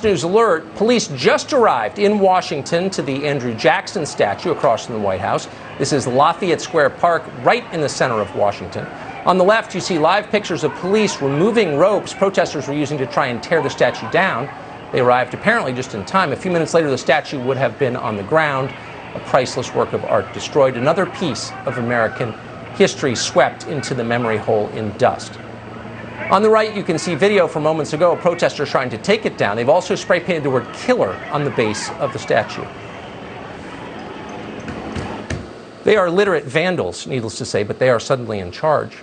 News alert, police just arrived in Washington to the Andrew Jackson statue across from the White House. This is Lafayette Square Park, right in the center of Washington. On the left, you see live pictures of police removing ropes protesters were using to try and tear the statue down. They arrived apparently just in time. A few minutes later, the statue would have been on the ground, a priceless work of art destroyed, another piece of American history swept into the memory hole in dust. On the right, you can see video from moments ago, protesters trying to take it down. They've also spray painted the word killer on the base of the statue. They are literate vandals, needless to say, but they are suddenly in charge.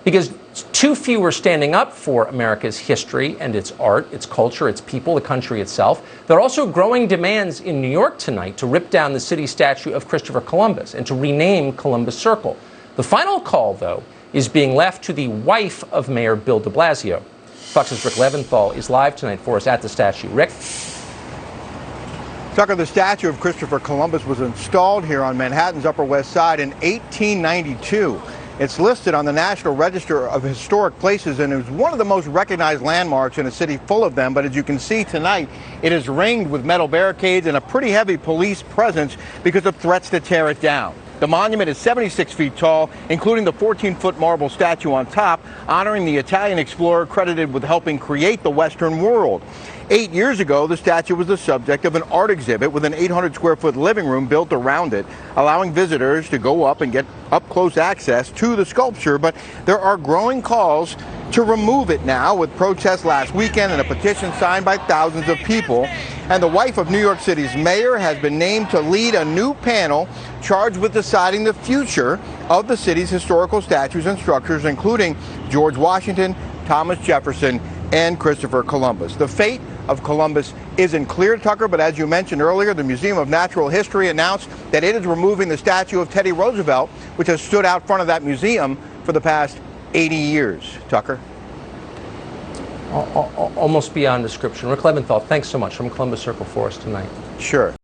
Because too few were standing up for America's history and its art, its culture, its people, the country itself. There are also growing demands in New York tonight to rip down the city statue of Christopher Columbus and to rename Columbus Circle. The final call, though, is being left to the wife of Mayor Bill de Blasio. Fox's Rick Leventhal is live tonight for us at the statue. Rick? Tucker, the statue of Christopher Columbus was installed here on Manhattan's Upper West Side in 1892. It's listed on the National Register of Historic Places and is one of the most recognized landmarks in a city full of them. But as you can see tonight, it is ringed with metal barricades and a pretty heavy police presence because of threats to tear it down. The monument is 76 feet tall, including the 14-foot marble statue on top, honoring the Italian explorer credited with helping create the Western world. 8 years ago, the statue was the subject of an art exhibit with an 800-square-foot living room built around it, allowing visitors to go up and get up-close access to the sculpture. But there are growing calls to remove it now, with protests last weekend and a petition signed by thousands of people. And the wife of New York City's mayor has been named to lead a new panel charged with deciding the future of the city's historical statues and structures, including George Washington, Thomas Jefferson, and Christopher Columbus. The fate of Columbus isn't clear, Tucker, but as you mentioned earlier, the Museum of Natural History announced that it is removing the statue of Teddy Roosevelt, which has stood out front of that museum for the past 80 years. Tucker? Almost beyond description. Rick Leventhal, thanks so much from Columbus Circle for us tonight. Sure.